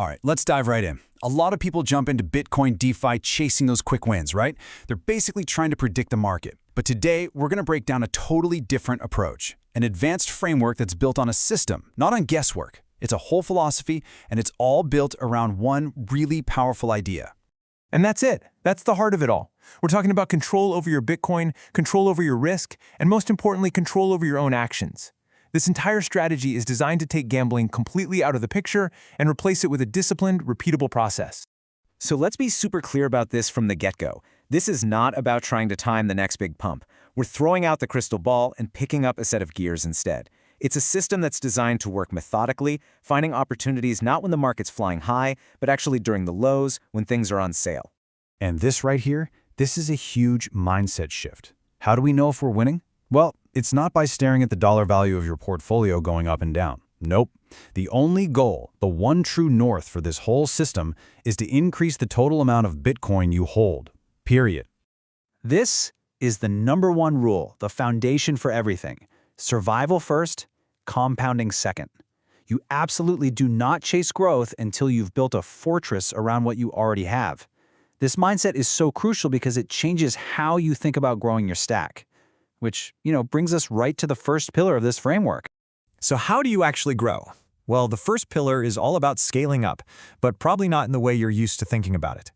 All right, let's dive right in. A lot of people jump into Bitcoin DeFi chasing those quick wins, right? They're basically trying to predict the market. But today, we're going to break down a totally different approach, an advanced framework that's built on a system, not on guesswork. It's a whole philosophy, and it's all built around one really powerful idea. And that's it. That's the heart of it all. We're talking about control over your Bitcoin, control over your risk, and most importantly, control over your own actions. This entire strategy is designed to take gambling completely out of the picture and replace it with a disciplined, repeatable process. So let's be super clear about this from the get-go. This is not about trying to time the next big pump. We're throwing out the crystal ball and picking up a set of gears instead. It's a system that's designed to work methodically, finding opportunities not when the market's flying high, but actually during the lows, when things are on sale. And this right here, this is a huge mindset shift. How do we know if we're winning? Well, it's not by staring at the dollar value of your portfolio going up and down. Nope. The only goal, the one true north for this whole system, is to increase the total amount of Bitcoin you hold. Period. This is the #1 rule, the foundation for everything. Survival first, compounding second. You absolutely do not chase growth until you've built a fortress around what you already have. This mindset is so crucial because it changes how you think about growing your stack, which, brings us right to the first pillar of this framework. So how do you actually grow? Well, the first pillar is all about scaling up, but probably not in the way you're used to thinking about it.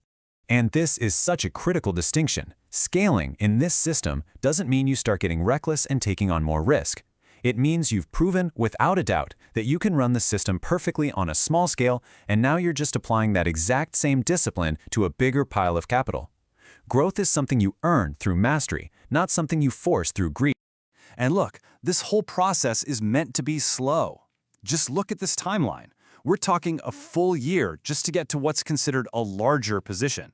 And this is such a critical distinction. Scaling in this system doesn't mean you start getting reckless and taking on more risk. It means you've proven, without a doubt, that you can run the system perfectly on a small scale, and now you're just applying that exact same discipline to a bigger pile of capital. Growth is something you earn through mastery, not something you force through greed. And look, this whole process is meant to be slow. Just look at this timeline. We're talking a full year just to get to what's considered a larger position.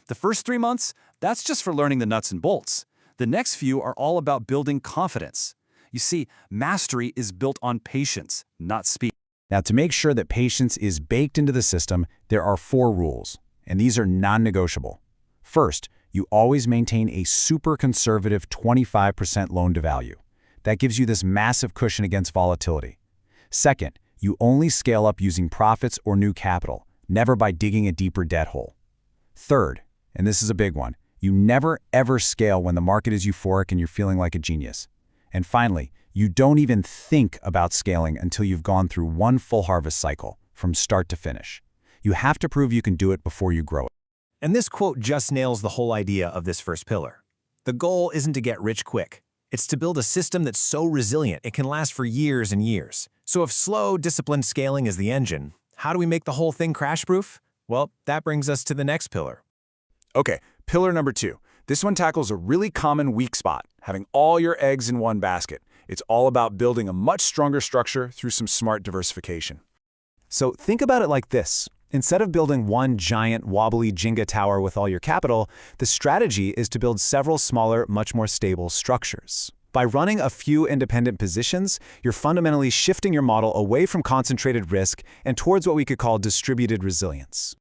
The first 3 months, that's just for learning the nuts and bolts. The next few are all about building confidence. You see, mastery is built on patience, not speed. Now, to make sure that patience is baked into the system, there are 4 rules, and these are non-negotiable. First, you always maintain a super conservative 25% loan-to-value. That gives you this massive cushion against volatility. Second, you only scale up using profits or new capital, never by digging a deeper debt hole. Third, and this is a big one, you never ever scale when the market is euphoric and you're feeling like a genius. And finally, you don't even think about scaling until you've gone through one full harvest cycle, from start to finish. You have to prove you can do it before you grow it. And this quote just nails the whole idea of this first pillar. The goal isn't to get rich quick. It's to build a system that's so resilient it can last for years and years. So if slow, disciplined scaling is the engine, how do we make the whole thing crash-proof? Well, that brings us to the next pillar. Okay, pillar number 2. This one tackles a really common weak spot, having all your eggs in one basket. It's all about building a much stronger structure through some smart diversification. So think about it like this. Instead of building one giant, wobbly Jenga tower with all your capital, the strategy is to build several smaller, much more stable structures. By running a few independent positions, you're fundamentally shifting your model away from concentrated risk and towards what we could call distributed resilience.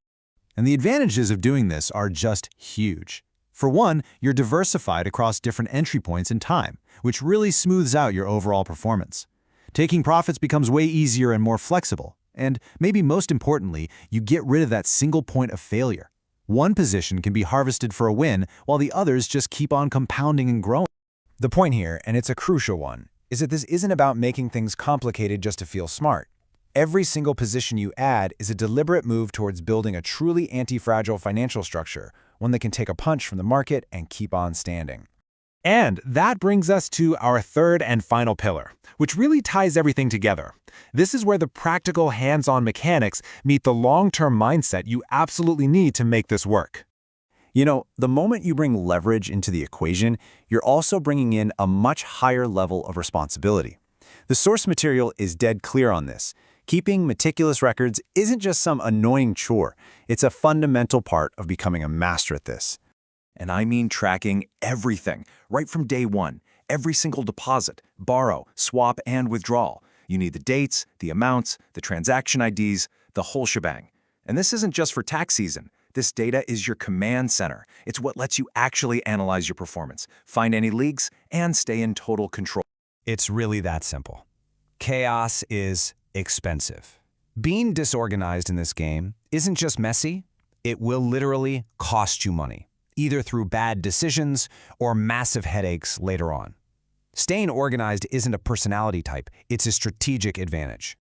And the advantages of doing this are just huge. For one, you're diversified across different entry points in time, which really smooths out your overall performance. Taking profits becomes way easier and more flexible. And maybe most importantly, you get rid of that single point of failure. One position can be harvested for a win, while the others just keep on compounding and growing. The point here, and it's a crucial one, is that this isn't about making things complicated just to feel smart. Every single position you add is a deliberate move towards building a truly anti-fragile financial structure, one that can take a punch from the market and keep on standing. And that brings us to our third and final pillar, which really ties everything together. This is where the practical hands-on mechanics meet the long-term mindset you absolutely need to make this work. The moment you bring leverage into the equation, you're also bringing in a much higher level of responsibility. The source material is dead clear on this. Keeping meticulous records isn't just some annoying chore. It's a fundamental part of becoming a master at this. And I mean tracking everything, right from day one. Every single deposit, borrow, swap, and withdrawal. You need the dates, the amounts, the transaction IDs, the whole shebang. And this isn't just for tax season. This data is your command center. It's what lets you actually analyze your performance, find any leaks, and stay in total control. It's really that simple. Chaos is expensive. Being disorganized in this game isn't just messy, it will literally cost you money, either through bad decisions or massive headaches later on. Staying organized isn't a personality type, it's a strategic advantage.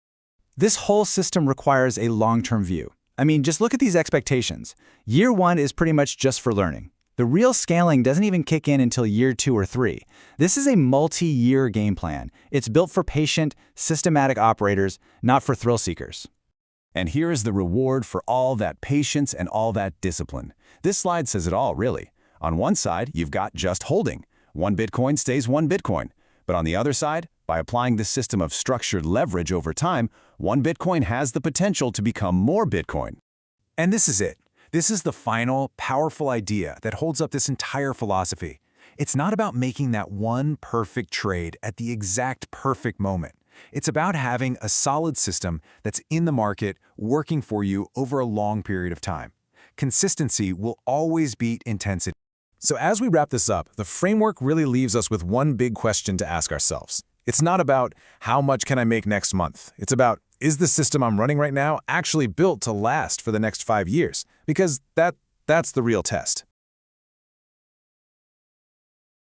This whole system requires a long-term view. I mean, just look at these expectations. Year 1 is pretty much just for learning. The real scaling doesn't even kick in until year 2 or 3. This is a multi-year game plan. It's built for patient, systematic operators, not for thrill seekers. And here is the reward for all that patience and all that discipline. This slide says it all, really. On one side, you've got just holding. 1 Bitcoin stays 1 Bitcoin. But on the other side, by applying this system of structured leverage over time, 1 Bitcoin has the potential to become more Bitcoin. And this is it. This is the final, powerful idea that holds up this entire philosophy. It's not about making that one perfect trade at the exact perfect moment. It's about having a solid system that's in the market, working for you over a long period of time. Consistency will always beat intensity. So as we wrap this up, the framework really leaves us with one big question to ask ourselves. It's not about how much can I make next month. It's about, is the system I'm running right now actually built to last for the next 5 years? Because that's the real test.